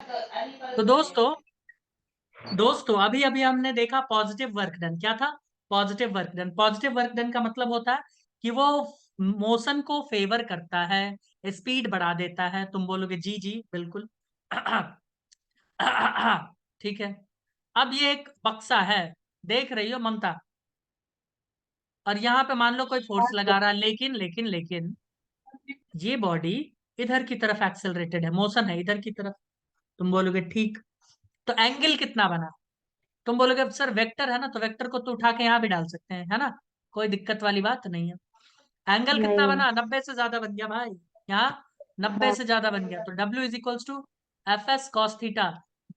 तो दोस्तों दोस्तों अभी अभी हमने देखा पॉजिटिव वर्क डन। क्या था? Positive work done. Positive work done का मतलब होता है कि वो मोशन को फेवर करता है, स्पीड बढ़ा देता है। तुम बोलोगे जी जी बिल्कुल। ठीक है। अब ये एक बक्सा है, देख रही हो ममता, और यहाँ पे मान लो कोई हाँ फोर्स सर। लगा रहा है, लेकिन लेकिन लेकिन ये बॉडी इधर की तरफ एक्सेलरेटेड है, मोशन है इधर की तरफ। तुम बोलोगे ठीक, तो एंगल कितना बना? तुम बोलोगे सर वेक्टर है ना, तो वेक्टर को तो उठा के यहाँ भी डाल सकते हैं, है ना, कोई दिक्कत वाली बात नहीं है। एंगल कितना नहीं। बना? 90 से ज्यादा बन गया भाई। यहाँ 90 हाँ। से ज्यादा बन गया, तो W is equals to F S cos theta.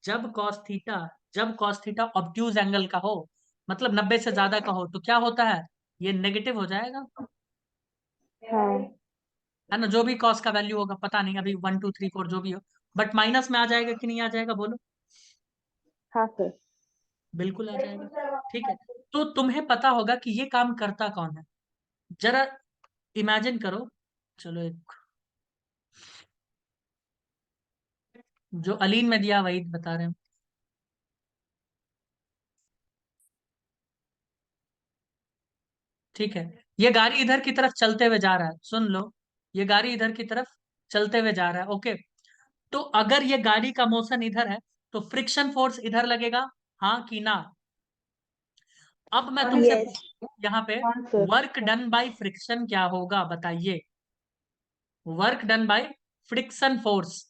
जब कॉस थीटा जब कॉस थीटा ऑब्ट्यूज एंगल का हो, मतलब 90 से ज्यादा का हो, तो क्या होता है? ये नेगेटिव हो जाएगा, हाँ। है ना। जो भी कॉस का वैल्यू होगा पता नहीं, अभी 1 2 3 4 जो भी हो, बट माइनस में आ जाएगा कि नहीं आ जाएगा बोलो? हाँ सर। बिल्कुल आ जाएगा। ठीक है। तो तुम्हें पता होगा कि ये काम करता कौन है। जरा इमेजिन करो। चलो एक जो अलीन में दिया वही बता रहे हैं। ठीक है। ये गाड़ी इधर की तरफ चलते हुए जा रहा है, सुन लो। ये गाड़ी इधर की तरफ चलते हुए जा रहा है, ओके। तो अगर ये गाड़ी का मोशन इधर है, तो फ्रिक्शन फोर्स इधर लगेगा, हाँ कि ना? अब मैं तुमसे यस। पूछूं यहाँ पे, हाँ sir. Work done by friction क्या होगा बताइए? Work done by friction force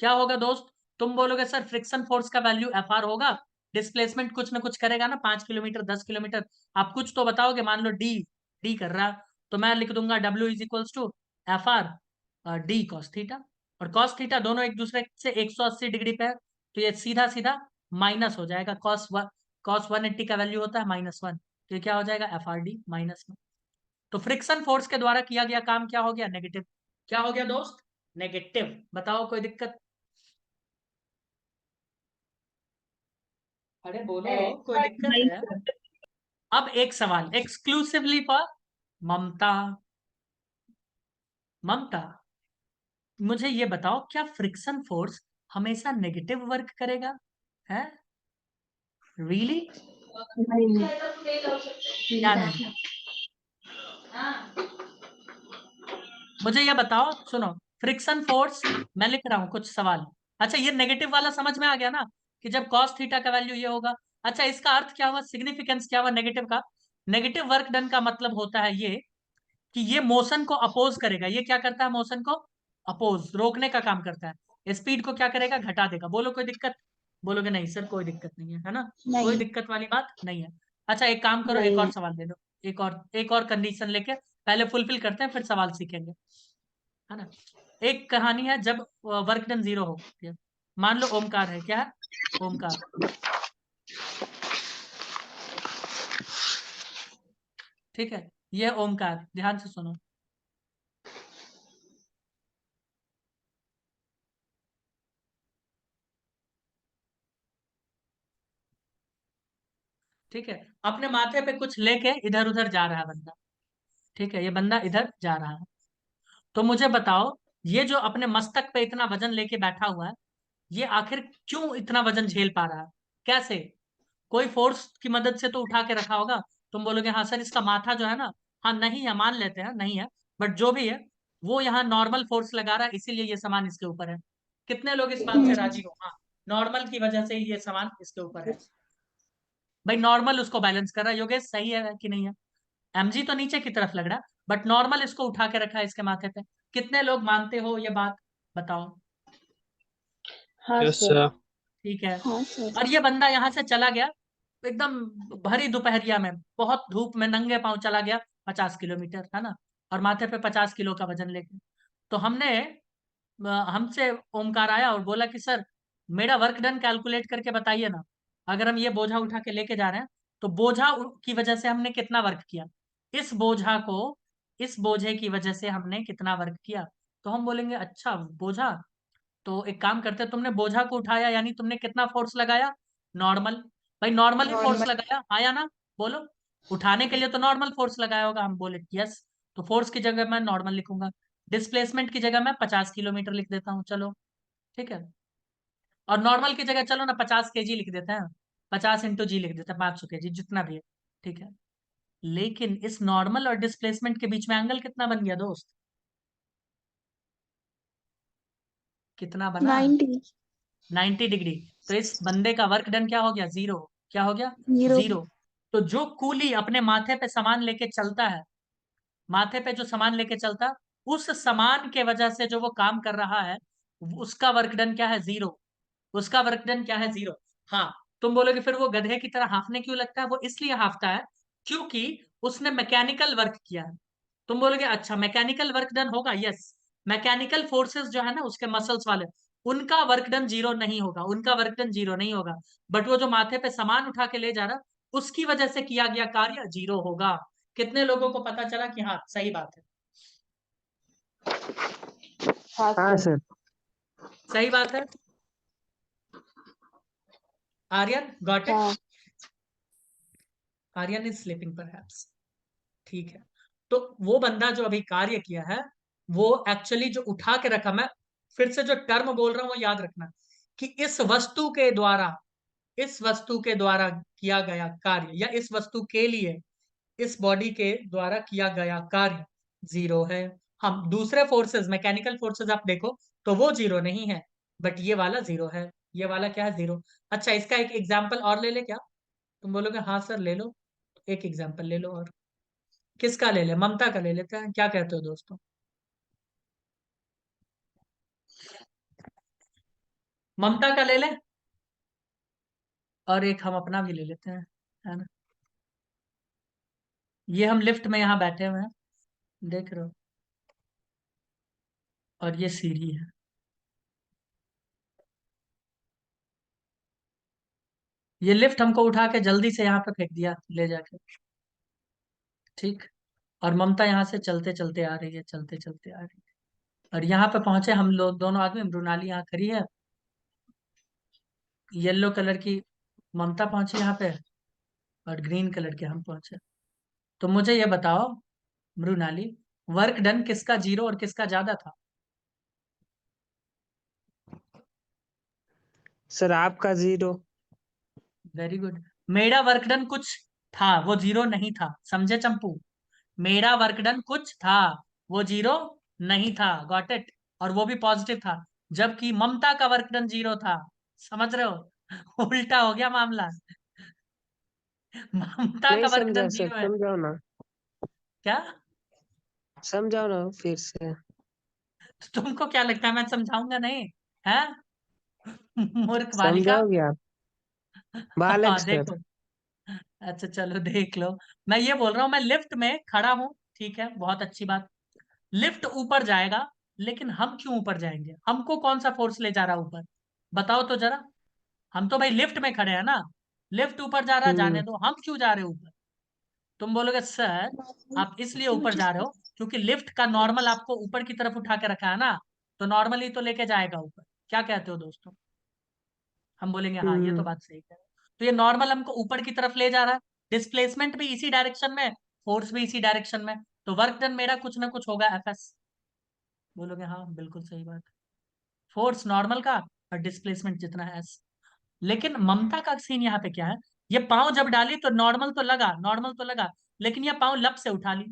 क्या होगा दोस्त? तुम बोलोगे सर फ्रिक्शन फोर्स का वैल्यू एफ आर होगा, डिस्प्लेसमेंट कुछ ना कुछ करेगा ना, 5 किलोमीटर 10 किलोमीटर। आप कुछ तो बताओगे, मान लो डी, डी कर रहा, तो मैं लिख दूंगा W is equals to F R D cos theta. और कॉस थीटा दोनों एक दूसरे से 180 डिग्री पे है, तो ये सीधा सीधा माइनस हो जाएगा। कॉस 180 का वैल्यू होता है -1, तो ये क्या हो जाएगा? F R D -1। तो फ्रिक्शन फोर्स के द्वारा किया गया काम क्या हो गया? नेगेटिव। क्या हो गया दोस्त? नेगेटिव। बताओ कोई दिक्कत? अरे बोलो, कोई दिक्कत नहीं है? सर। अब एक सवाल एक्सक्लूसिवली फॉर ममता। ममता, मुझे ये बताओ, क्या फ्रिक्शन फोर्स हमेशा नेगेटिव वर्क करेगा? है? रियली? नहीं। क्या नहीं? मुझे ये बताओ, सुनो। फ्रिक्शन फोर्स, मैं लिख रहा हूं कुछ सवाल। अच्छा, ये नेगेटिव वाला समझ में आ गया ना, कि जब कॉस थीटा का वैल्यू ये होगा। अच्छा, इसका अर्थ क्या हुआ? सिग्निफिकेंस क्या हुआ नेगेटिव का? नेगेटिव वर्क डन का मतलब होता है ये, कि ये मोशन को अपोज करेगा। ये क्या करता है? मोशन को अपोज, रोकने का काम करता है। स्पीड को क्या करेगा? घटा देगा। बोलो कोई दिक्कत? बोलोगे नहीं सर कोई दिक्कत नहीं है ना, कोई नहीं। दिक्कत वाली बात नहीं है। अच्छा एक काम करो, एक और नहीं। सवाल दे दो। एक और कंडीशन लेके पहले फुलफिल करते हैं, फिर सवाल सीखेंगे, है ना। एक कहानी है, जब वर्क डन 0 हो गया। मान लो ओमकार है, क्या है? ओमकार। ठीक है, ये ओमकार, ध्यान से सुनो। ठीक है, अपने माथे पे कुछ लेके इधर उधर जा रहा है बंदा। ठीक है, ये बंदा इधर जा रहा है। तो मुझे बताओ, ये जो अपने मस्तक पे इतना वजन लेके बैठा हुआ है, ये आखिर क्यों इतना वजन झेल पा रहा है? कैसे? कोई फोर्स की मदद से तो उठा के रखा होगा। तुम बोलोगे हाँ सर इसका माथा जो है ना, हाँ नहीं है, मान लेते हैं नहीं है, बट जो भी है, वो यहाँ नॉर्मल फोर्स लगा रहा है, इसीलिए ये सामान इसके ऊपर है। कितने लोग इस बात से राजी हो? हाँ, नॉर्मल की वजह से ही ये सामान इसके ऊपर है। भाई नॉर्मल उसको बैलेंस कर रहा है। योगेश सही है कि नहीं है? एमजी तो नीचे की तरफ लग रहा है, बट नॉर्मल इसको उठा के रखा है इसके माथे पे। कितने लोग मानते हो ये बात? बताओ। हाँ यस सर। सर। ठीक है। हाँ सर। और ये बंदा यहाँ से चला गया, एकदम भरी दोपहरिया में, बहुत धूप में नंगे पांव चला गया, 50 किलोमीटर, है ना, और माथे पे 50 किलो का वजन लेके। तो हमसे ओमकार आया और बोला कि सर मेरा वर्क डन कैलकुलेट करके बताइए ना। अगर हम ये बोझा उठा के लेके जा रहे हैं, तो की वजह से हमने कितना वर्क किया? इस बोझा को इस बोझे की वजह से हमने कितना वर्क किया? तो हम बोलेंगे अच्छा बोझा, तो एक काम करते हैं, तुमने बोझा को उठाया यानी तुमने कितना फोर्स लगाया? नॉर्मल। भाई नॉर्मल ही फोर्स नॉर्मल। लगाया, आया ना? बोलो। उठाने के लिए तो नॉर्मल फोर्स लगाया होगा, हम बोले यस। तो फोर्स की जगह मैं नॉर्मल लिखूंगा, डिस्प्लेसमेंट की जगह मैं 50 किलोमीटर लिख देता हूँ, चलो। ठीक है। और नॉर्मल की जगह चलो ना 50 kg लिख देते हैं, 50 × g लिख देते हैं, 500 kg जितना भी है, ठीक है। लेकिन इस नॉर्मल और डिस्प्लेसमेंट के बीच में एंगल कितना बन गया दोस्त? कितना बना? 90। 90 डिग्री। तो इस बंदे का वर्क डन क्या हो गया? जीरो। क्या हो गया? 0। जीरो। तो जो कूली अपने माथे पे सामान लेके चलता है, माथे पे जो सामान लेके चलता, उस सामान के वजह से जो वो काम कर रहा है, उसका वर्क डन क्या है? जीरो। उसका वर्क डन क्या है? जीरो। हाँ। तुम बोलोगे फिर वो गधे की तरह हाफने क्यों लगता है? वो इसलिए हाफता है क्योंकि उसने मैकेनिकल वर्क किया है। तुम बोलोगे अच्छा मैकेनिकल वर्क डन होगा, यस। मैकेनिकल फोर्सेस जो है ना उसके मसल्स वाले, उनका वर्क डन जीरो नहीं होगा, उनका वर्क डन जीरो नहीं होगा। बट वो जो माथे पे सामान उठा के ले जा रहा, उसकी वजह से किया गया कार्य जीरो होगा। कितने लोगों को पता चला कि हाँ सही बात है? हाँ हाँ सर। सर। सही बात है। Aryan got it? हाँ। Aryan is sleeping perhaps. ठीक है। तो वो बंदा जो अभी कार्य किया है, वो एक्चुअली जो उठा के रखा, मैं फिर से जो टर्म बोल रहा हूं वो याद रखना, कि इस वस्तु के द्वारा किया गया कार्य, या इस वस्तु के लिए इस बॉडी के द्वारा किया गया कार्य जीरो है। हम दूसरे फोर्सेस, मैकेनिकल फोर्सेस आप देखो तो वो जीरो नहीं है, बट ये वाला जीरो है। ये वाला क्या है? जीरो। अच्छा इसका एक एग्जाम्पल और ले ले क्या? तुम बोलोगे हाँ सर ले लो। एक एग्जाम्पल ले लो और। किसका ले ले? ममता का ले लेते हैं, क्या कहते हो दोस्तों? ममता का ले ले, और एक हम अपना भी ले लेते हैं, है ना। ये हम लिफ्ट में यहाँ बैठे हुए हैं, देख रहे हो, और ये सीढ़ी है। ये लिफ्ट हमको उठा के जल्दी से यहाँ पे फेंक दिया ले जाके, ठीक। और ममता यहाँ से चलते चलते आ रही है, चलते चलते आ रही है, और यहाँ पे पहुंचे हम लोग दोनों आदमी। मृणाली यहाँ खड़ी है, येलो कलर की ममता पहुंची यहाँ पे, और ग्रीन कलर के हम पहुंचे। तो मुझे ये बताओ मृणाली, वर्क डन किसका जीरो और किसका ज्यादा था? सर आपका 0। Very good. मेरा वर्क डन कुछ था, वो जीरो नहीं था, समझे चंपू? मेरा वर्क डन कुछ था, वो जीरो नहीं था, गॉट इट। और वो भी पॉजिटिव था, जबकि ममता का वर्क डन जीरो था। समझ रहे हो? उल्टा हो गया मामला। ममता नहीं का वर्क समझा डन सर, जीरो है। समझाओ ना। क्या? समझाओ ना फिर से। तुमको क्या लगता है मैं समझाऊंगा नहीं? है? मूर्ख बालिका। समझाओगे आप? बालक हाँ सर। देखो। अच्छा चलो देख लो। मैं ये बोल रहा हूँ, मैं लिफ्ट में खड़ा हूँ, ठीक है, बहुत अच्छी बात। लिफ्ट ऊपर जाएगा, लेकिन हम क्यों ऊपर जाएंगे? हमको कौन सा फोर्स ले जा रहा है ऊपर? बताओ तो जरा। हम तो भाई लिफ्ट में खड़े हैं ना, लिफ्ट ऊपर जा रहा है, जाने हम्म। दो, हम क्यों जा रहे हैं ऊपर? तुम बोलोगे सर आप इसलिए ऊपर जा रहे हो क्योंकि लिफ्ट का नॉर्मल आपको ऊपर की तरफ उठा के रखा है ना, तो नॉर्मली तो लेके जाएगा ऊपर। क्या कहते हो दोस्तों? हम बोलेंगे हाँ ये तो हम्म। बात सही है। तो ये नॉर्मल हमको ऊपर की तरफ ले जा रहा है, डिस्प्लेसमेंट भी इसी डायरेक्शन में, फोर्स भी इसी डायरेक्शन में, तो वर्क डन मेरा कुछ ना कुछ होगा एफएस। बोलोगे हाँ बिल्कुल सही बात। फोर्स नॉर्मल का और डिस्प्लेसमेंट जितना है एस। लेकिन ममता का सीन यहाँ पे क्या है? ये पाँव जब डाली तो नॉर्मल तो लगा, नॉर्मल तो लगा, लेकिन ये पाँव लब से उठा ली।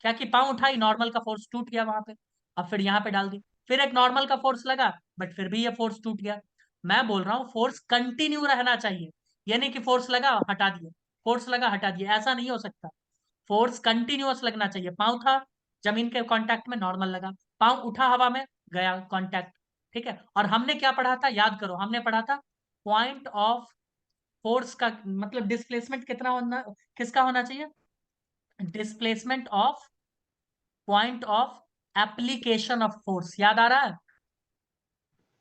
क्या कि पाँव उठाई, नॉर्मल का फोर्स टूट गया वहां पे। अब फिर यहाँ पे डाल दी, फिर एक नॉर्मल का फोर्स लगा, बट फिर भी ये फोर्स टूट गया। मैं बोल रहा हूँ फोर्स कंटिन्यू रहना चाहिए, यानी कि फोर्स लगा हटा दिया, फोर्स लगा हटा दिया, ऐसा नहीं हो सकता। फोर्स कंटिन्यूअस लगना चाहिए। पाँव था जमीन के कांटेक्ट में, नॉर्मल लगा, पाँव उठा हवा में, गया कांटेक्ट, ठीक है। और हमने क्या पढ़ा था? याद करो, हमने पढ़ा था पॉइंट ऑफ फोर्स का मतलब डिस्प्लेसमेंट कितना होना, किसका होना चाहिए? Displacement of point of application of force, याद आ रहा है?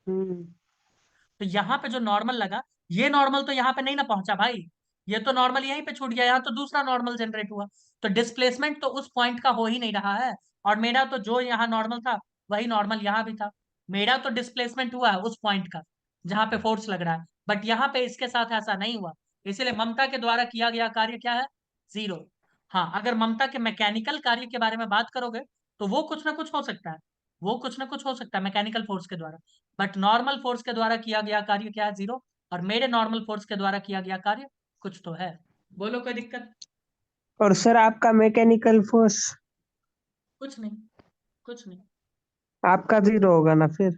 हम्म। तो यहाँ पे जो नॉर्मल लगा, ये नॉर्मल तो यहाँ पे नहीं ना पहुंचा भाई, ये तो नॉर्मल यहीं पे छूट गया, यहाँ तो दूसरा नॉर्मल जनरेट हुआ। तो डिस्प्लेसमेंट तो उस पॉइंट का हो ही नहीं रहा है। और मेरा तो जो यहाँ नॉर्मल था वही नॉर्मल यहाँ भी था। मेरा तो डिस्प्लेसमेंट हुआ है उस पॉइंट का जहां पे फोर्स लग रहा है, बट यहाँ पे इसके साथ ऐसा नहीं हुआ। इसलिए ममता के द्वारा किया गया कार्य क्या है? जीरो। हाँ अगर ममता के मैकेनिकल कार्य के बारे में बात करोगे तो वो कुछ ना कुछ हो सकता है, वो कुछ ना कुछ हो सकता है मैकेनिकल फोर्स के द्वारा, बट नॉर्मल फोर्स के द्वारा किया गया कार्य क्या है? 0। और मेरे नॉर्मल फोर्स के द्वारा किया गया कार्य कुछ तो है। बोलो कोई दिक्कत? और सर आपका मैकेनिकल फोर्स कुछ नहीं, कुछ नहीं। आपका 0 होगा ना फिर?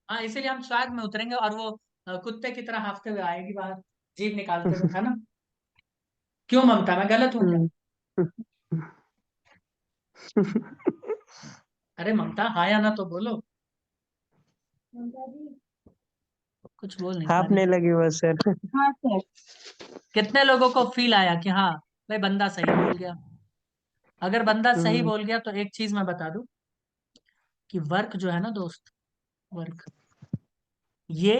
हाँ, इसीलिए हम स्वाग में उतरेंगे और वो कुत्ते की तरह हाँफते हुए आएगी बाहर, जीभ निकालते हुए, है ना? क्यों ममता, मैं गलत हूँ क्या? हम्म। अरे ममता, हाँ या ना तो बोलो। कुछ बोल नहीं पा रही। आपने लगी वो सर। हाँ सर। कितने लोगों को फील आया कि हाँ भाई बंदा सही बोल गया? अगर बंदा सही हम्म। बोल गया तो एक चीज मैं बता दूं कि वर्क जो है ना दोस्त, वर्क, ये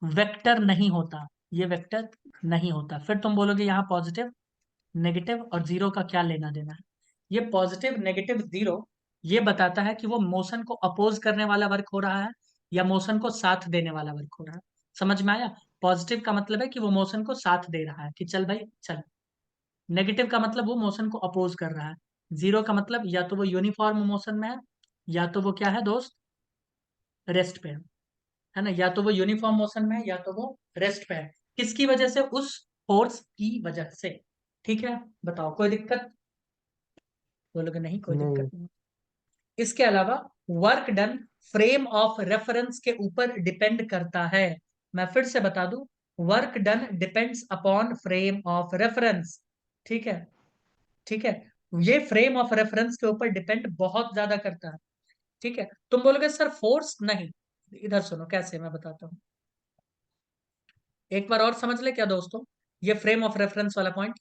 वेक्टर नहीं होता। ये वेक्टर नहीं होता। फिर तुम बोलोगे यहाँ पॉजिटिव नेगेटिव और जीरो का क्या लेना देना है? ये पॉजिटिव नेगेटिव जीरो ये बताता है कि वो मोशन को अपोज करने वाला वर्क हो रहा है या मोशन को साथ देने वाला वर्क हो रहा है। समझ में आया? पॉजिटिव का मतलब है कि वो मोशन को साथ दे रहा है कि चल भाई चल। नेगेटिव का मतलब वो मोशन को अपोज कर रहा है। जीरो का मतलब या तो वो यूनिफॉर्म मोशन में है या तो वो क्या है दोस्त, रेस्ट पे है ना? या तो वो यूनिफॉर्म मोशन में है या तो वो रेस्ट पे है। किसकी वजह से? उस फोर्स की वजह से। ठीक है, बताओ कोई दिक्कत? बोलोगे नहीं कोई दिक्कत नहीं। नहीं। इसके अलावा work done frame of reference के ऊपर डिपेंड करता है। मैं फिर से बता दूं, work done depends upon frame of reference. ठीक है, ठीक है। ये फ्रेम ऑफ रेफरेंस के ऊपर डिपेंड बहुत ज्यादा करता है। ठीक है, तुम बोलोगे सर फोर्स नहीं। इधर सुनो कैसे, मैं बताता हूँ। एक बार और समझ ले क्या दोस्तों, ये फ्रेम ऑफ रेफरेंस वाला पॉइंट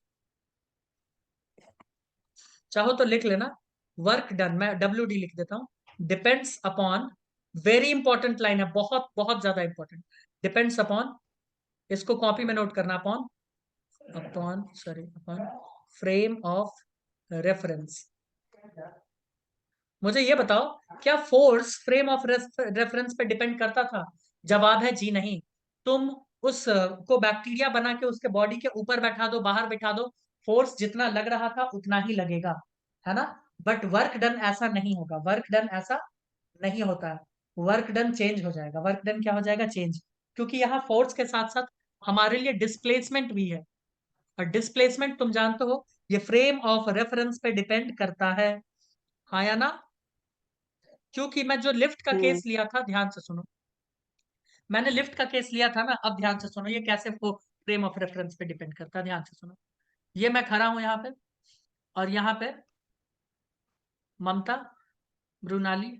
चाहो तो लिख लेना। वर्क डन, मैं WD लिख देता हूं। Depends upon, very important line है, बहुत बहुत ज्यादा इंपॉर्टेंट। डिपेंड्स अपॉन, इसको कॉपी में नोट करना, upon, upon sorry upon frame of reference. मुझे ये बताओ, क्या फोर्स फ्रेम ऑफ रेफरेंस पे डिपेंड करता था? जवाब है जी नहीं। तुम उस को बैक्टीरिया बना के उसके बॉडी के ऊपर बैठा दो, बाहर बैठा दो, फोर्स जितना लग रहा था उतना ही लगेगा, है ना? बट वर्क डन ऐसा नहीं होगा। वर्क डन ऐसा नहीं होता है। वर्क डन चेंज हो जाएगा। वर्क डन क्या हो जाएगा? चेंज। क्योंकि यहाँ फोर्स के साथ साथ हमारे लिए डिस्प्लेसमेंट भी है। और डिस्प्लेसमेंट तुम जानते हो, ये फ्रेम ऑफ रेफरेंस पे डिपेंड करता है। हाँ या ना? क्योंकि मैं जो लिफ्ट का हम्म। केस लिया था, ध्यान से सुनो, मैंने लिफ्ट का केस लिया था ना, अब ध्यान से सुनो ये कैसे फ्रेम ऑफ रेफरेंस पे डिपेंड करता है। ध्यान से सुनो, ये मैं खड़ा हूं यहाँ पे और यहाँ पे ममता, मृणाली,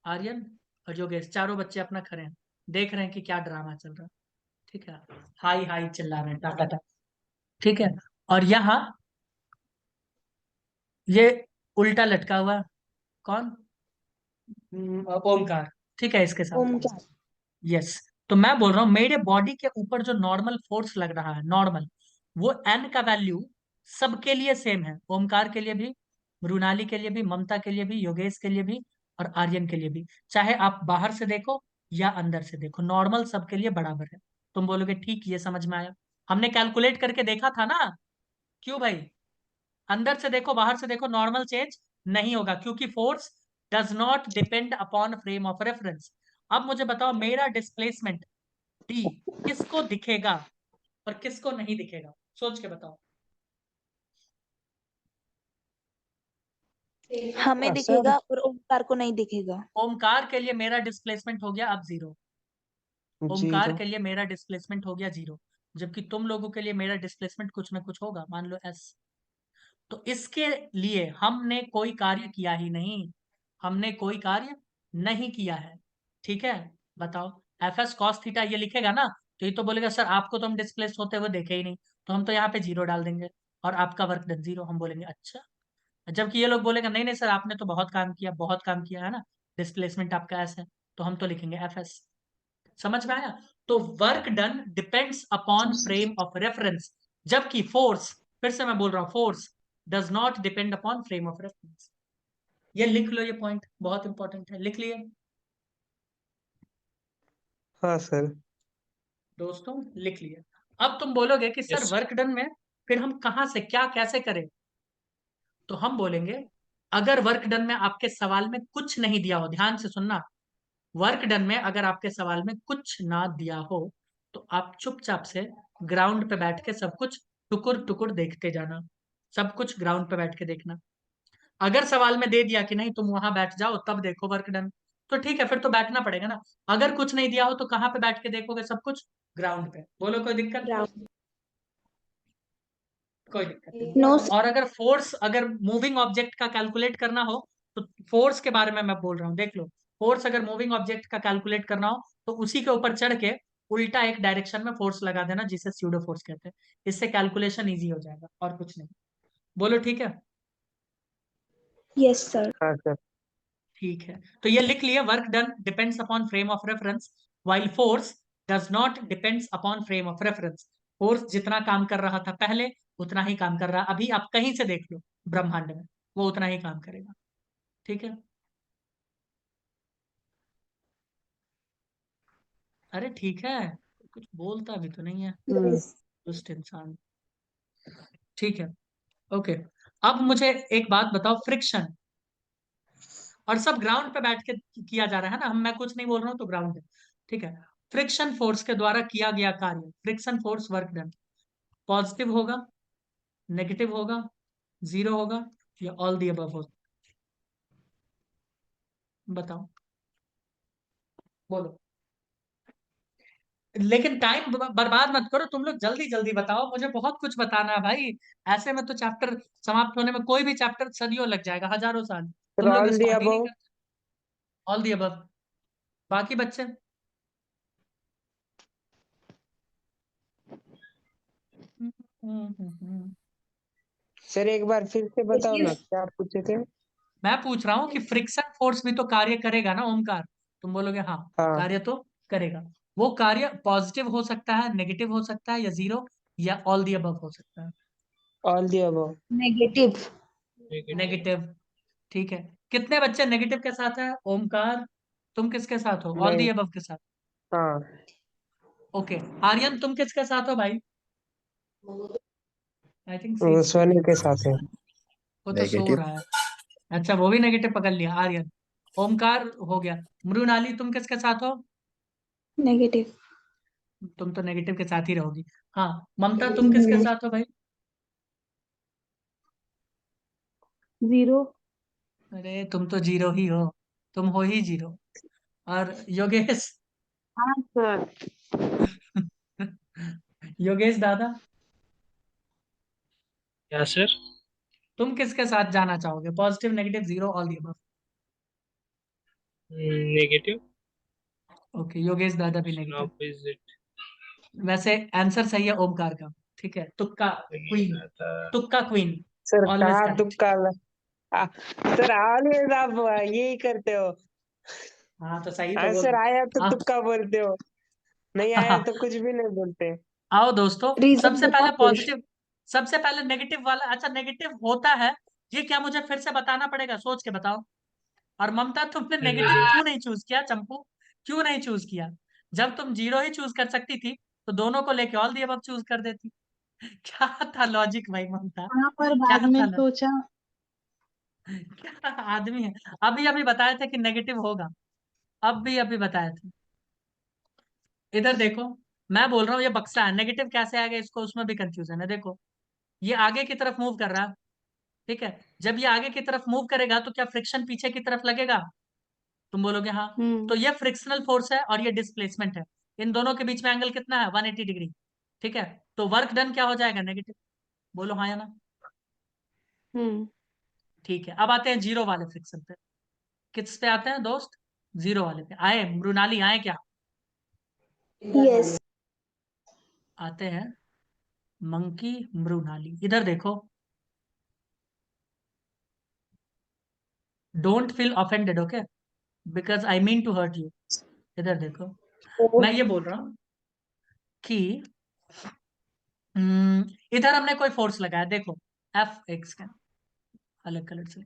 आर्यन और योगेश, चारों बच्चे अपना खड़े हैं, देख रहे हैं कि क्या ड्रामा चल रहा है। ठीक है, हाई हाई चिल्ला रहे हैं, टाटा टाटा। ठीक है, और यहाँ ये उल्टा लटका हुआ है। कौन? ओमकार। ठीक है, इसके साथ। ओमकार। यस। तो मैं बोल रहा हूं मेरे बॉडी के ऊपर जो नॉर्मल फोर्स लग रहा है, नॉर्मल, वो एन का वैल्यू सबके लिए सेम है। ओमकार के लिए भी, मृणाली के लिए भी, ममता के लिए भी, योगेश के लिए भी और आर्यन के लिए भी। चाहे आप बाहर से देखो या अंदर से देखो, नॉर्मल सबके लिए बराबर है। तुम बोलोगे ठीक, ये समझ में आया। हमने कैलकुलेट करके देखा था ना। क्यों भाई? अंदर से देखो बाहर से देखो, नॉर्मल चेंज नहीं होगा क्योंकि force does not depend upon frame of reference. अब मुझे बताओ, मेरा डिस्प्लेसमेंट डी किसको दिखेगा और किसको नहीं दिखेगा? सोच के बताओ। हमें सर दिखेगा और ओमकार को नहीं दिखेगा। ओमकार के लिए मेरा डिस्प्लेसमेंट हो गया अब 0। ओमकार 0। के लिए मेरा डिस्प्लेसमेंट हो गया 0। जबकि तुम लोगों के लिए मेरा डिस्प्लेसमेंट कुछ ना कुछ होगा, मान लो S। तो इसके लिए हमने कोई कार्य किया ही नहीं। हमने कोई कार्य नहीं किया है। ठीक है, बताओ। FS cos थीटा ये लिखेगा ना, तो ये तो बोलेगा सर आपको तो हम डिस्प्लेस होते हुए देखे ही नहीं, तो हम तो यहाँ पे 0 डाल देंगे और आपका वर्क डन 0। हम बोलेंगे अच्छा। जबकि ये लोग बोलेगा नहीं नहीं सर आपने तो बहुत काम किया, बहुत काम किया है ना, डिस्प्लेसमेंट आपका ऐसा है, तो हम तो लिखेंगे FS। समझ में आया? तो work done depends upon frame of reference, जबकि फोर्स, फिर से मैं बोल रहा हूं, force does not depend upon frame of reference. ये लिख लो, ये पॉइंट बहुत इंपॉर्टेंट है, लिख लिए हाँ सर। दोस्तों? लिख लिए। अब तुम बोलोगे कि सर यस। वर्क डन में फिर हम कहां से क्या कैसे करें? तो हम बोलेंगे, अगर वर्क डन में आपके सवाल में कुछ नहीं दिया हो, ध्यान से सुनना, वर्क डन में अगर आपके सवाल में कुछ ना दिया हो तो आप चुपचाप से ग्राउंड पे बैठ के सब कुछ टुकुर टुकुर देखते जाना, सब कुछ ग्राउंड पे बैठ के देखना। अगर सवाल में दे दिया कि नहीं तुम वहां बैठ जाओ तब देखो वर्क डन, तो ठीक है, फिर तो बैठना पड़ेगा ना। अगर कुछ नहीं दिया हो तो कहाँ पे बैठ के देखोगे सब कुछ? ग्राउंड पे। बोलो कोई दिक्कत? ग्राउंड। कोई दिक्कत नहीं। नो और अगर फोर्स, अगर मूविंग ऑब्जेक्ट का कैलकुलेट करना हो तो फोर्स के बारे में मैं बोल रहा हूँ, देख लो। फोर्स अगर मूविंग ऑब्जेक्ट का कैलकुलेट करना हो तो उसी के ऊपर चढ़ के उल्टा एक डायरेक्शन में फोर्स लगा देना, जिसे स्यूडो फोर्स कहते हैं। इससे कैलकुलेशन इजी हो जाएगा और कुछ नहीं। बोलो ठीक है? Yes sir. हाँ सर। ठीक है, तो ये लिख लिया, work done depends upon frame of reference while force does not depends upon frame of reference. Force जितना काम कर रहा था पहले उतना ही काम कर रहा है अभी। आप कहीं से देख लो ब्रह्मांड में, वो उतना ही काम करेगा। ठीक है? अरे ठीक है, कुछ बोलता भी तो नहीं है यस। दुष्ट इंसान। ठीक है, ओके। अब मुझे एक बात बताओ, फ्रिक्शन, और सब ग्राउंड पे बैठ के किया जा रहा है ना, मैं कुछ नहीं बोल रहा हूँ तो ग्राउंड है। ठीक है, फ्रिक्शन फोर्स के द्वारा किया गया कार्य, friction force work done, positive होगा, नेगेटिव होगा, जीरो होगा, या ऑल दी अबव होगा? बताओ, बोलो। लेकिन टाइम बर्बाद मत करो तुम लोग, जल्दी जल्दी बताओ, मुझे बहुत कुछ बताना है भाई। ऐसे में तो चैप्टर समाप्त होने में, कोई भी चैप्टर सदियों लग जाएगा, हजारों साल। सर तुम लोग ऑल दी स्टार्ट ही नहीं अबव। करते। All the above. बाकी बच्चे? सर एक बार फिर से बताओ ना, क्या पूछे थे? मैं पूछ रहा हूँ कि फ्रिक्शन फोर्स भी तो कार्य करेगा ना ओमकार? तुम बोलोगे हाँ, हाँ। कार्य तो करेगा। वो कार्य पॉजिटिव हो सकता है, नेगेटिव हो सकता है, या जीरो, या ऑल दी अबव हो सकता है। All the above. Negative. Negative. ठीक है, कितने बच्चे नेगेटिव के साथ है? ओमकार, तुम किसके साथ हो? ऑल दी नहीं। अबव के साथ? हाँ। ओके, आर्यन तुम किसके साथ हो भाई? आई थिंक सी वो सोनी स्लीपिंग। के साथ है। वो तो सो नेगेटिव। रहा है। अच्छा, वो भी नेगेटिव पकड़ लिया आर्यन। ओमकार हो गया। मृणाली तुम किसके साथ हो? नेगेटिव। तुम तो नेगेटिव के साथ ही रहोगी। हाँ, ममता तुम किसके साथ हो भाई? जीरो। अरे तुम तो जीरो ही हो, तुम हो ही जीरो। और योगेश? हाँ सर। योगेश दादा, क्या सर? तुम किसके साथ जाना चाहोगे? Positive, negative, zero, all the above? Negative. Okay, Yogesh दादा भी नेगेटिव। ऑपोजिट। वैसे आंसर सही है ओमकार का। ठीक है, तुक्का नहीं क्वीन, आता। तुक्का क्वीन, सर ऑलवेज कहाँ करेक्ट। तुक्का आ, सर ऑलवेज आप यही करते हो। हाँ तो सही तो बोल आंसर आया तो रहा हूँ। तुक्का बोलते हो, नहीं आया तो कुछ भी नहीं बोलते। आओ दोस्तों, रीजन सबसे बता पहले फिर। पॉजिटिव, सबसे पहले नेगेटिव वाला। अच्छा, नेगेटिव होता है, ये क्या मुझे फिर से बताना पड़ेगा? सोच के बताओ। और ममता तुमने नेगेटिव नहीं। क्यों नहीं चूज किया? चंपू, क्यों नहीं चूज किया? जब तुम जीरो ही चूज कर सकती थी तो दोनों को लेके ऑल दी अबव चूज कर देती। क्या था लॉजिक भाई ममता? वहां पर क्या बाद में था ना? सोचा। क्या आदमी है। अभी अभी बताए थे कि नेगेटिव होगा, अब भी अभी बताए थे। इधर देखो, मैं बोल रहा हूँ ये बक्सा है, नेगेटिव कैसे आ गया इसको, उसमें भी कंफ्यूजन है। देखो, ये आगे की तरफ मूव कर रहा है। ठीक है, जब ये आगे की तरफ मूव करेगा तो क्या फ्रिक्शन पीछे की तरफ लगेगा? तुम बोलोगे हाँ। तो ये फ्रिक्शनल फोर्स है और ये डिस्प्लेसमेंट है। इन दोनों के बीच में एंगल कितना है? 180 डिग्री। ठीक है, तो वर्क डन क्या हो जाएगा? नेगेटिव। बोलो हाँ या ना? हम्म। ठीक है, अब आते हैं जीरो वाले फ्रिक्शन पे। किस पे आते हैं दोस्त? जीरो वाले पे आए। मृणाली आए क्या? यस। आते हैं। मंकी, मृणाली, इधर देखो। Don't feel offended, okay, because I mean to hurt you. इधर देखो, मैं ये बोल रहा हूँ कि इधर हमने कोई फोर्स लगाया, देखो, एफ एक्स का, अलग कलर से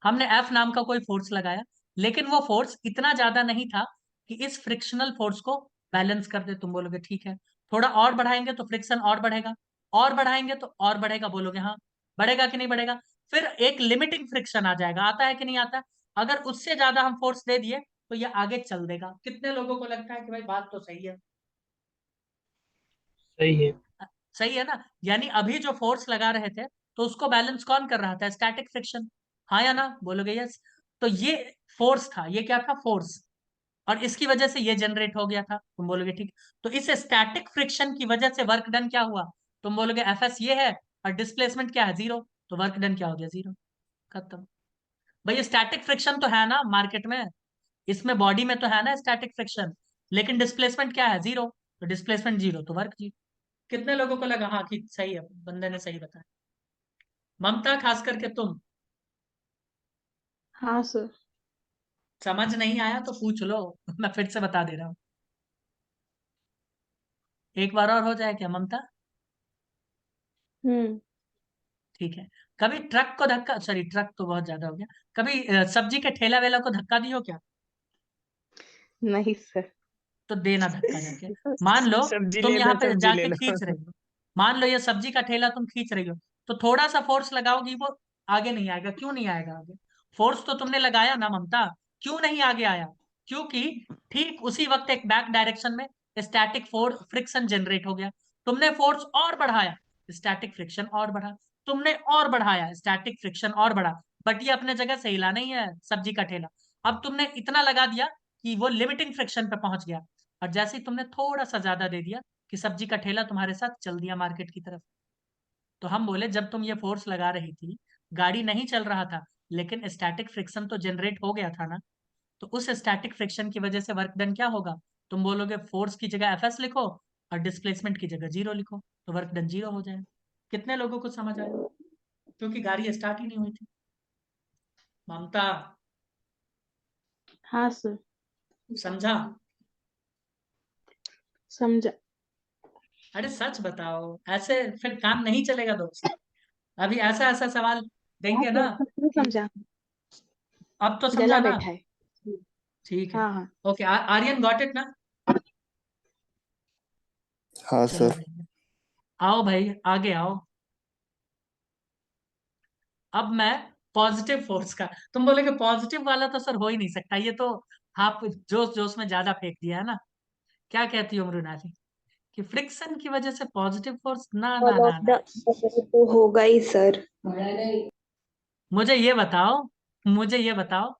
हमने एफ नाम का कोई फोर्स लगाया, लेकिन वो फोर्स इतना ज्यादा नहीं था कि इस फ्रिक्शनल फोर्स को बैलेंस कर दे। तुम बोलोगे ठीक है, थोड़ा और बढ़ाएंगे तो फ्रिक्शन और बढ़ेगा, और बढ़ाएंगे तो और बढ़ेगा। बोलोगे हाँ, बढ़ेगा कि नहीं बढ़ेगा? फिर एक लिमिटिंग फ्रिक्शन आ जाएगा, आता है कि नहीं आता? अगर उससे ज्यादा हम फोर्स दे दिए तो ये आगे चल देगा। कितने लोगों को लगता है कि भाई बात तो सही है? सही है। सही है ना? यानी अभी जो फोर्स लगा रहे थे तो उसको बैलेंस कौन कर रहा था? Static friction. हाँ या ना? बोलोगे यस? तो ये फोर्स था, ये क्या था? फोर्स। और इसकी वजह से ये जनरेट हो गया था, तुम बोलोगे ठीक। तो इस स्टैटिक फ्रिक्शन की वजह से वर्क डन क्या हुआ? तुम बोलोगे एफ एस ये है और डिस्प्लेसमेंट क्या है? जीरो। तो वर्क डन क्या हो गया? जीरो। खत्म। भाई स्टैटिक फ्रिक्शन तो है ना मार्केट में, इसमें बॉडी में तो है ना स्टैटिक फ्रिक्शन, लेकिन डिस्प्लेसमेंट क्या है? जीरो। तो डिस्प्लेसमेंट जीरो तो वर्क जीरो। कितने लोगों को लगा हाँ कि सही है, बंदे ने सही बताया? ममता खास करके तुम। हाँ सर। समझ नहीं आया तो पूछ लो, मैं फिर से बता दे रहा हूँ। एक बार और हो जाए क्या ममता? हम्म। ठीक है। कभी ट्रक को धक्का, सॉरी ट्रक तो बहुत ज्यादा हो गया, कभी सब्जी के ठेला वेला को धक्का दियो क्या? नहीं सर। तो देना धक्का जाके। मान लो सब्जी तुम लेना, यहाँ पे सब्जी जाके लेना। खींच रही हो, मान लो ये सब्जी का ठेला तुम खींच रही हो, तो थोड़ा सा फोर्स लगाओगी, वो आगे नहीं आएगा। क्यों नहीं आएगा आगे? फोर्स तो तुमने लगाया ना ममता, क्यों नहीं आगे आया? क्योंकि ठीक उसी वक्त एक बैक डायरेक्शन में स्टैटिक फोर्स फ्रिक्शन जनरेट हो गया। तुमने फोर्स और बढ़ाया, स्टैटिक फ्रिक्शन और बढ़ा। तुमने और बढ़ाया, स्टैटिक फ्रिक्शन और बढ़ा। बट ये अपने जगह से हिला नहीं है सब्जी का ठेला। अब तुमने इतना लगा दिया कि वो लिमिटिंग फ्रिक्शन पे पहुंच गया, और जैसे ही तुमने थोड़ा सा ज्यादा दे दिया कि सब्जी का ठेला तुम्हारे साथ चल दिया मार्केट की तरफ। तो हम बोले जब तुम ये फोर्स लगा रही थी, गाड़ी नहीं चल रहा था, लेकिन स्टैटिक फ्रिक्शन तो जनरेट हो गया था ना। तो उस स्टैटिक फ्रिक्शन की वजह से वर्क डन क्या होगा? तुम बोलोगे फोर्स की जगह एफ एस लिखो और डिस्प्लेसमेंट की जगह जीरो लिखो, तो वर्क डन जीरो हो जाएगा। कितने लोगों को समझ आया? क्योंकि गाड़ी स्टार्ट ही नहीं हुई थी। ममता, हाँ सर। समझा? समझा। अरे सच बताओ, ऐसे फिर काम नहीं चलेगा दोस्त। अभी ऐसा ऐसा सवाल हाँ देंगे सर, ना नहीं कि समझा। अब तो समझा गला ना? बैठा है। ठीक है। हाँ हाँ। ओके, आर्यन गॉट इट ना? हाँ चलो सर। भाई, आओ भाई आगे आओ। अब मैं पॉजिटिव फोर्स का, तुम बोलोगे पॉजिटिव वाला तो सर हो ही नहीं सकता, ये तो आप जोश जोश में ज्यादा फेंक दिया है ना। क्या कहती हो मृणाली, कि फ्रिक्शन की वजह से पॉजिटिव फोर्स? ना ना ऑल ऑफ ना द ना। तो होगा ही सर। मुझे ये बताओ, मुझे ये बताओ,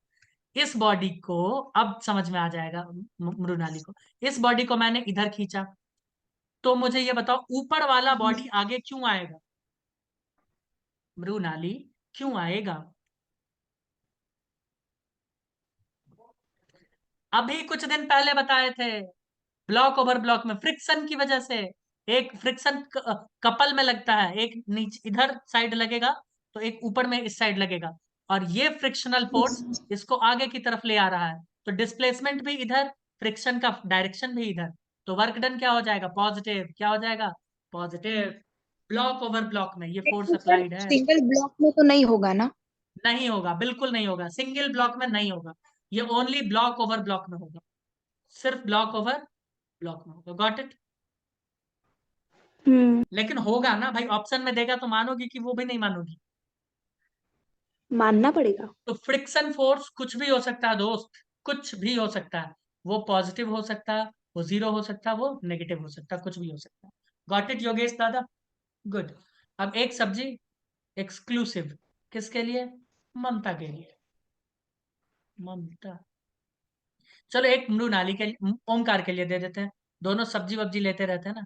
इस बॉडी को, अब समझ में आ जाएगा मृणाली को, इस बॉडी को मैंने इधर खींचा, तो मुझे ये बताओ ऊपर वाला बॉडी आगे क्यों आएगा? मृणाली, क्यों आएगा? अभी कुछ दिन पहले बताए थे, ब्लॉक ओवर ब्लॉक में फ्रिक्शन की वजह से। एक फ्रिक्शन कपल में लगता है, एक नीचे इधर साइड लगेगा, तो एक ऊपर में इस साइड लगेगा, और ये फ्रिक्शनल फोर्स इसको आगे की तरफ ले आ रहा है। तो डिस्प्लेसमेंट भी इधर, फ्रिक्शन का डायरेक्शन भी इधर। तो वर्क डन क्या हो जाएगा? पॉजिटिव। क्या हो जाएगा? पॉजिटिव। ब्लॉक ओवर ब्लॉक में ये फोर्स लेकिन सर अप्लाइड है। सिंगल ब्लॉक में तो नहीं होगा ना? नहीं होगा, बिल्कुल नहीं होगा, सिंगल ब्लॉक में नहीं होगा। ये ओनली ब्लॉक ओवर ब्लॉक में होगा, सिर्फ ब्लॉक ओवर ब्लॉक में होगा। Got it? हम्म। लेकिन होगा ना भाई, ऑप्शन में देगा तो मानोगी कि वो भी नहीं मानोगी? मानना पड़ेगा। तो फ्रिक्शन फोर्स कुछ भी हो सकता है दोस्त, कुछ भी हो सकता है। वो पॉजिटिव हो सकता है, वो जीरो हो सकता है, वो नेगेटिव हो सकता है, कुछ भी हो सकता है। गॉट इट योगेश दादा? गुड। अब एक सब्जी एक्सक्लूसिव किसके लिए? ममता के लिए। ममता, चलो एक मृणाली के लिए, ओमकार के लिए दे देते हैं। दोनों सब्जी वब्जी लेते रहते हैं ना।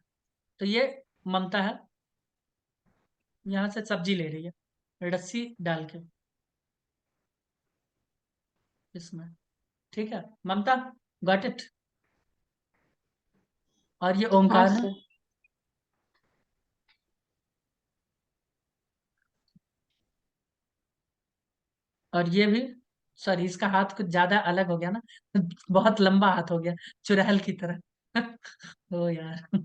तो ये ममता है, यहाँ से सब्जी ले रही है रस्सी डाल के इसमें। ठीक है ममता, गॉट इट? और ये हाँ ओमकार है, सर। और ये भी। सॉरी, इसका हाथ कुछ ज्यादा अलग हो गया ना, बहुत लंबा हाथ हो गया, चुड़ैल की तरह। ओ यार,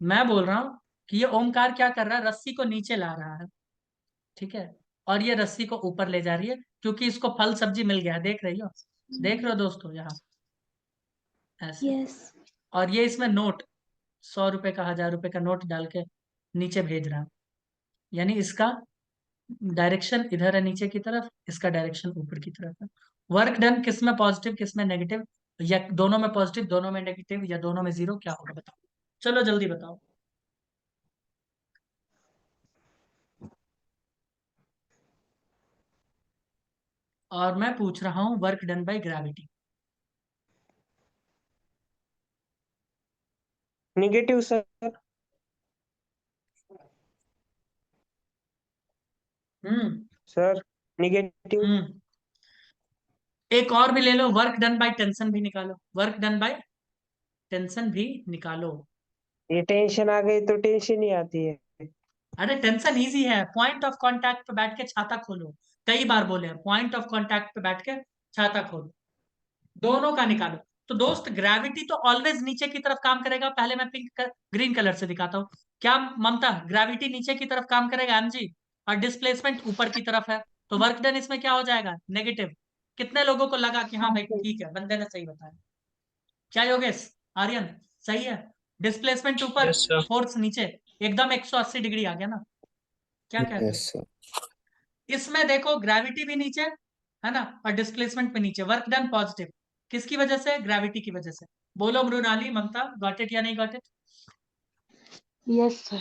मैं बोल रहा हूँ कि ये ओमकार क्या कर रहा है, रस्सी को नीचे ला रहा है। ठीक है, और ये रस्सी को ऊपर ले जा रही है, क्योंकि इसको फल सब्जी मिल गया है। देख रही हो? देख रहे हो दोस्तों यहाँ? ऐसे। यस। और ये इसमें नोट, 100 रुपए का, 1000 रुपए का नोट डाल के नीचे भेज रहा है। यानी इसका डायरेक्शन इधर है नीचे की तरफ, इसका डायरेक्शन ऊपर की तरफ है। वर्क डन किस में पॉजिटिव किस में नेगेटिव, या दोनों में पॉजिटिव दोनों में नेगेटिव या दोनों में जीरो, क्या होगा बताओ। चलो जल्दी बताओ। और मैं पूछ रहा हूं work done by gravity. Negative sir. हम्म। Sir negative. हम्म। एक और भी ले लो, वर्क डन बाय टेंशन भी निकालो, वर्क डन बाय टेंशन भी निकालो। ये टेंशन आ गई तो टेंशन ही आती है। अरे टेंशन इजी है, पॉइंट ऑफ कांटेक्ट पे बैठ के छाता खोलो। कई बार बोले हैं, पॉइंट ऑफ कांटेक्ट पे बैठ के छाता खोलो, दोनों का निकालो। तो दोस्त ग्रेविटी तो ऑलवेज नीचे की तरफ काम करेगा। पहले मैं ग्रीन कलर से दिखाता हूँ। क्या ममता, ग्रेविटी नीचे की तरफ काम करेगा एमजी, और डिस्प्लेसमेंट ऊपर की तरफ है, तो वर्क डन इसमें क्या हो जाएगा, नेगेटिव। कितने लोगों को लगा कि हाँ हाँ भाई सर। ठीक है, बंदे ने सही बताया। क्या योगेश, आर्यन, सही है। डिस्प्लेसमेंट ऊपर, यस सर। फोर्स नीचे, एकदम 180 डिग्री आ गया ना। क्या कहते यस हो। सर। इसमें देखो ग्रेविटी भी नीचे है ना, और डिस्प्लेसमेंट भी नीचे, वर्क डन पॉजिटिव। किसकी वजह से, ग्रेविटी की वजह से। बोलो मृणाली ममता, गॉट इट या नहीं गॉट इट। Yes sir.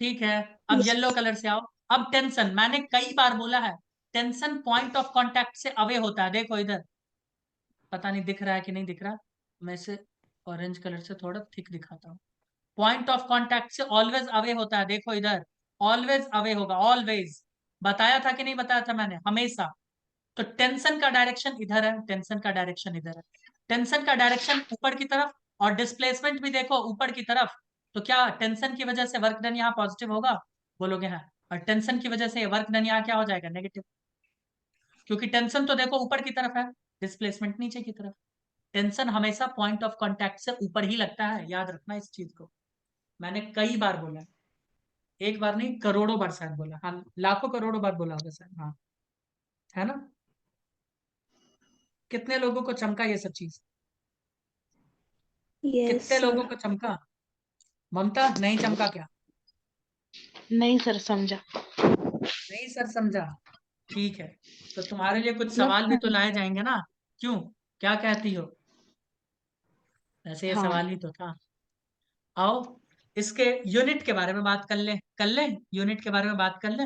ठीक है। अब यस। येलो कलर से आओ। अब टेंशन, मैंने कई बार बोला है, टेंशन पॉइंट ऑफ कांटेक्ट से अवे होता है। देखो इधर, पता नहीं दिख रहा है कि नहीं दिख रहा, मैं इसे ऑरेंज कलर से थोड़ा थिक दिखाता हूँ। पॉइंट ऑफ कांटेक्ट से ऑलवेज अवे होता है, देखो इधर, ऑलवेज अवे होगा, ऑलवेज। बताया था कि नहीं बताया था मैंने, हमेशा। तो टेंशन का डायरेक्शन इधर है, टेंशन का डायरेक्शन इधर है, टेंशन का डायरेक्शन ऊपर की तरफ, और डिस्प्लेसमेंट भी देखो ऊपर की तरफ। तो क्या टेंशन की वजह से वर्क डन यहाँ पॉजिटिव होगा, बोलोगे हाँ। और टेंशन की वजह से वर्क डन यहाँ क्या हो जाएगा, नेगेटिव। क्योंकि टेंशन तो देखो ऊपर की तरफ है, डिस्प्लेसमेंट नीचे की तरफ। टेंशन हमेशा पॉइंट ऑफ कांटेक्ट से ऊपर ही लगता है, याद रखना इस चीज को। मैंने कई बार बोला, एक बार नहीं करोड़ों बार शायद बोला, हाँ लाखों करोड़ों बार बोला होगा शायद, हाँ। है ना। कितने लोगों को चमका ये सब चीज, यस कितने लोगों सर। को चमका। ममता नहीं चमका क्या, नहीं सर, समझा। नहीं सर समझा। ठीक है, तो तुम्हारे लिए कुछ मतलब सवाल भी तो लाए जाएंगे ना। क्यों, क्या कहती हो। वैसे ये हाँ। सवाल ही तो था। आओ, इसके यूनिट के बारे में बात कर ले यूनिट के बारे में बात कर ले।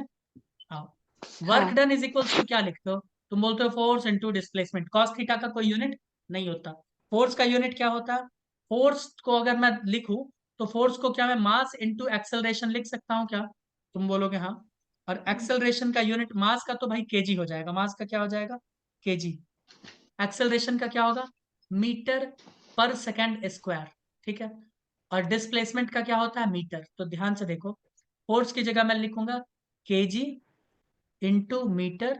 आओ, वर्क हाँ। डन इज इक्वल्स टू क्या लिखते हो, तुम बोलते हो force into displacement. Cos theta का कोई यूनिट नहीं होता। फोर्स का यूनिट क्या होता है, फोर्स को अगर मैं लिखूं, तो फोर्स को क्या मैं मास इनटू एक्सेलरेशन लिख सकता हूँ क्या, तुम बोलोगे हाँ। और एक्सेलरेशन का यूनिट मास का तो भाई केजी हो जाएगा, मास का क्या हो जाएगा, केजी। एक्सेलरेशन का क्या होगा, मीटर पर सेकेंड स्क्वायर। ठीक है। और डिस्प्लेसमेंट का क्या होता है, मीटर। तो ध्यान से देखो, फोर्स की जगह मैं लिखूंगा केजी इंटू मीटर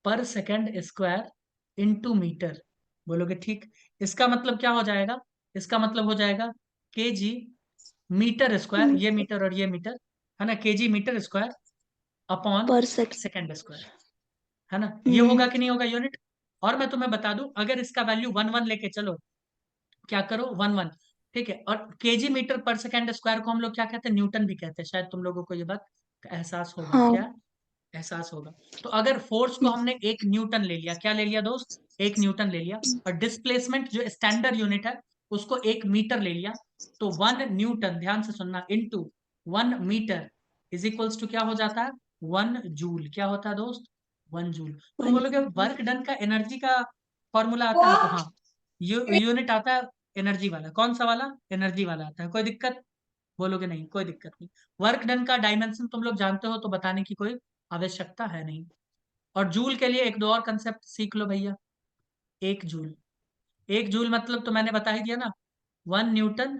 पर सेकेंड स्क्वायर इंटू मीटर। बोलोगे ठीक। इसका मतलब क्या हो जाएगा, इसका मतलब हो जाएगा केजी मीटर स्क्वायर, ये मीटर और ये मीटर, है ना, केजी मीटर स्क्वायर अपॉन पर सेकंड। Second square. है ना, ये हम्म। होगा कि नहीं होगा यूनिट। और मैं तुम्हें बता दूं, अगर इसका वैल्यू 1 1 लेके चलो, क्या करो 1 1। ठीक है। और केजी मीटर पर सेकेंड स्क्वायर को हम लोग क्या कहते हैं, न्यूटन भी कहते हैं, शायद तुम लोगों को ये बात का एहसास होगा, हाँ। क्या एहसास होगा। तो अगर फोर्स को हमने 1 न्यूटन ले लिया, क्या ले लिया दोस्त, 1 न्यूटन ले लिया, और डिस्प्लेसमेंट जो स्टैंडर्ड यूनिट है उसको 1 मीटर ले लिया, तो 1 न्यूटन, ध्यान से सुनना, into 1 metre is equals to क्या हो जाता है, 1 जूल। क्या होता है दोस्त, 1 जूल। तुम बोलोगे वर्क डन का एनर्जी का फॉर्मूला आता है, तो हाँ, यूनिट आता है एनर्जी वाला। कौन सा वाला, एनर्जी वाला आता है, कोई दिक्कत, बोलोगे नहीं कोई दिक्कत नहीं। वर्क डन का डायमेंशन तुम लोग जानते हो, तो बताने की कोई आवश्यकता है नहीं। और जूल के लिए एक दो और कंसेप्ट सीख लो भैया। 1 जूल, 1 जूल मतलब तो मैंने बता ही दिया ना, 1 न्यूटन,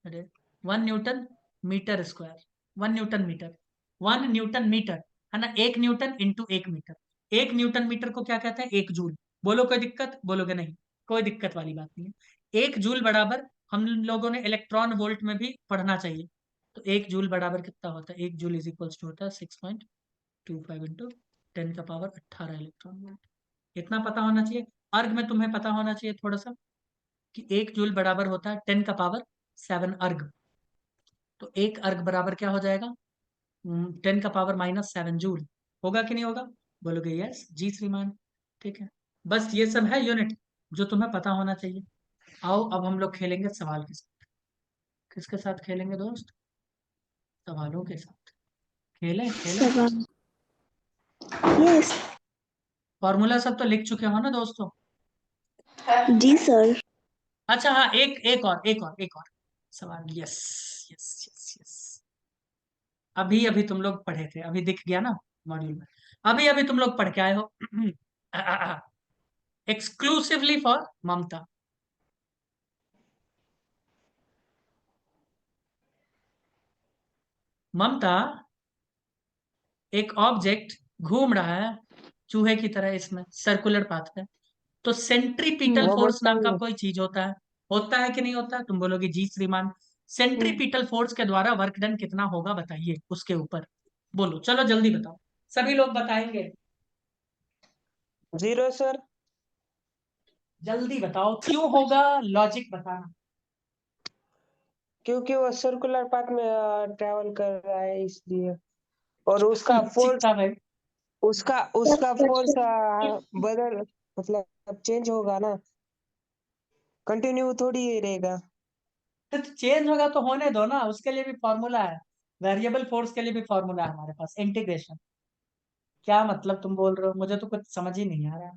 अरे 1 newton metre square, 1 newton metre, 1 newton metre, है ना, 1 newton into 1 metre. 1 newton metre को क्या कहते हैं, 1 जूल। बोलो कोई दिक्कत, बोलोगे नहीं, कोई दिक्कत वाली बात नहीं है। 1 जूल बराबर, हम लोगों ने इलेक्ट्रॉन वोल्ट में भी पढ़ना चाहिए। तो 1 जूल बराबर कितना होता है, 1 जूल इज इक्वल्स टू होता है 6.25 इंटू 10 का पावर 18 इलेक्ट्रॉन वोल्ट। इतना पता होना चाहिए। अर्ग में तुम्हें पता होना चाहिए थोड़ा सा, कि 1 जूल बराबर होता है 10 का पावर 7 अर्ग। तो 1 अर्ग बराबर क्या हो जाएगा, 10 का पावर -7 जूल। होगा कि नहीं होगा? बोलोगे यस जी श्रीमान। ठीक है, बस ये सब है यूनिट जो तुम्हें पता होना चाहिए। आओ अब हम लोग खेलेंगे सवाल के साथ। किसके साथ खेलेंगे दोस्त? सवालों के साथ। खेलें खेलें। सवाल। यस। फॉर्मूला सब तो लिख चुके हो ना दोस्तों? जी सर। अच्छा हाँ, एक और सवाल। Yes yes yes yes. अभी अभी तुम लोग पढ़े थे, अभी दिख गया ना मॉड्यूल में। अभी अभी तुम लोग पढ़ के आए हो। एक्सक्लूसिवली फॉर ममता। ममता, एक ऑब्जेक्ट घूम रहा है चूहे की तरह इसमें सर्कुलर पाथ पे, तो सेंट्रीपिटल वो फोर्स नाम का बताइए। कोई चीज होता है कि नहीं होता है? तुम बोलोगे जी श्रीमान। सेंट्रीपिटल फोर्स के द्वारा वर्क डन कितना होगा बताइए उसके ऊपर। बोलो चलो जल्दी बताओ। सभी लोग बताएंगे। 0 सर। जल्दी बताओ क्यों होगा, लॉजिक बताना। क्योंकि वो सर्कुलर पाथ में ट्रेवल कर रहा है इसलिए। और उसका लॉजिक फोर्स था भाई। उसका उसका फोर्स बदल मतलब चेंज होगा ना। कंटिन्यू थोड़ी ही रहेगा। तो चेंज होगा तो होने दो ना, उसके लिए भी फॉर्मूला है। वेरिएबल फोर्स के लिए भी फॉर्मूला है हमारे पास, इंटीग्रेशन। क्या मतलब तुम बोल रहे हो, मुझे तो कुछ समझ ही नहीं आ रहा।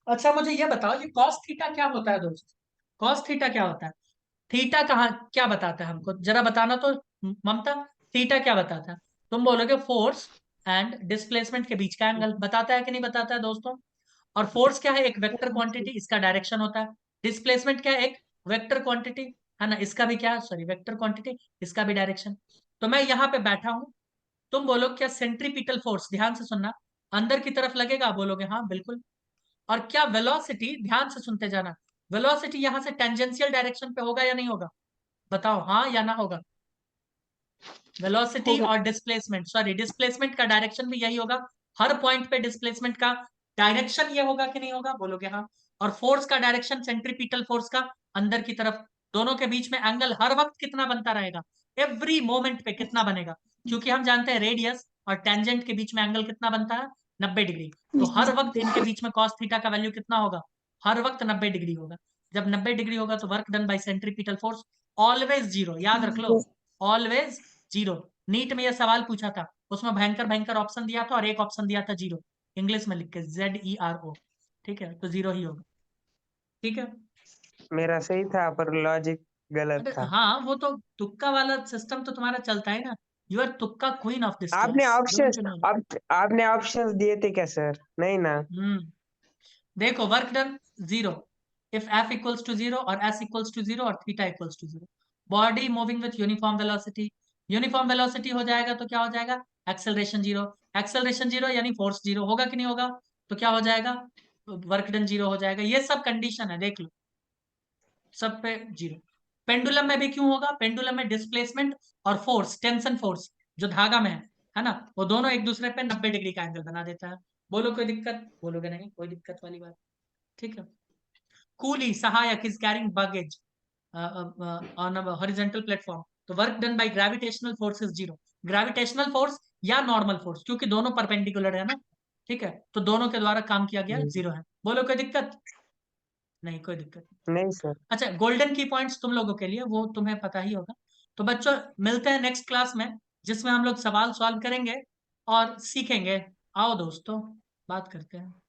अच्छा मुझे ये बताओ, ये कॉस थीटा क्या होता है दोस्त? कॉस थीटा क्या होता है? थीटा कहाँ क्या बताता है हमको जरा बताना तो। ममता, थीटा क्या बताता है? तुम बोलोगे फोर्स एंड डिस्प्लेसमेंट के बीच का एंगल बताता है कि नहीं बताता है दोस्तों? और फोर्स क्या है? एक वेक्टर क्वांटिटी, इसका डायरेक्शन होता है। डिस्प्लेसमेंट क्या है? एक वेक्टर क्वांटिटी, है ना, इसका भी क्या, सॉरी वेक्टर क्वांटिटी, इसका भी डायरेक्शन। तो मैं यहाँ पे बैठा हूं, तुम बोलो क्या सेंट्रीपिटल फोर्स, ध्यान से सुनना, अंदर की तरफ लगेगा? बोलोगे हाँ बिल्कुल। और क्या वेलोसिटी, ध्यान से सुनते जाना, वेलोसिटी यहां से टेंजेंशियल डायरेक्शन पे होगा या नहीं होगा? बताओ हाँ या ना होगा। वेलोसिटी होगा। और डिस्प्लेसमेंट, सॉरी डिस्प्लेसमेंट का डायरेक्शन भी यही होगा। हर पॉइंट पे डिस्प्लेसमेंट का डायरेक्शन ये होगा कि नहीं होगा? बोलोगे हाँ। और फोर्स का डायरेक्शन, सेंट्रीपिटल फोर्स का अंदर की तरफ, दोनों के बीच में एंगल हर वक्त कितना बनता रहेगा? एवरी मोमेंट पे कितना बनेगा? क्योंकि हम जानते हैं रेडियस और टेंजेंट के बीच में एंगल कितना बनता है? 90 डिग्री। तो हर वक्त इनके बीच में कॉस थीटा का वैल्यू कितना होगा? हर वक्त 90 डिग्री होगा। जब 90 डिग्री होगा तो work done by centripetal force always zero, याद रख लो। Always zero. नीट में यह सवाल पूछा था, उसमें भयंकर भयंकर ऑप्शन दिया था और एक ऑप्शन दिया था जीरो, इंग्लिश में लिख के ZERO। ठीक है, तो जीरो ही होगा। ठीक है। मेरा सही था पर लॉजिक गलत अरे था। हाँ, वो तो तुक्का वाला सिस्टम तो तुम्हारा चलता है ना। यू आर तुक्का क्वीन ऑफ दिस आपने class, don't options you know? आपने ऑप्शंस दिए थे क्या सर? नहीं ना। देखो work done zero if F equals to zero और S इक्वल्स टू जीरो और theta equals to zero. Body moving with uniform velocity, uniform velocity हो जाएगा तो क्या हो जाएगा? Acceleration zero. एक्सेलरेशन जीरो यानी फोर्स जीरो, होगा कि नहीं होगा? तो क्या हो जाएगा? वर्क डन जीरो हो जाएगा। ये सब कंडीशन है, देख लो, सब पे जीरो। पेंडुलम में भी क्यों होगा? पेंडुलम में डिस्प्लेसमेंट और फोर्स, टेंशन फोर्स जो धागा में है ना, वो दोनों एक दूसरे पे 90 डिग्री का एंगल बना देता है। बोलो कोई दिक्कत? बोलोगे नहीं, कोई दिक्कत वाली बात। ठीक है। कूली सहायक is carrying baggage on a horizontal platform, तो work done by gravitational force is zero. Gravitational force या नॉर्मल फोर्स, क्योंकि दोनों परपेंडिकुलर है ना, ठीक है, तो दोनों के द्वारा काम किया गया जीरो है। बोलो कोई दिक्कत? नहीं, कोई दिक्कत नहीं। नहीं सर। अच्छा, गोल्डन की पॉइंट्स तुम लोगों के लिए वो तुम्हें पता ही होगा। तो बच्चों, मिलते हैं नेक्स्ट क्लास में, जिसमें हम लोग सवाल सॉल्व करेंगे और सीखेंगे। आओ दोस्तों, बात करते हैं।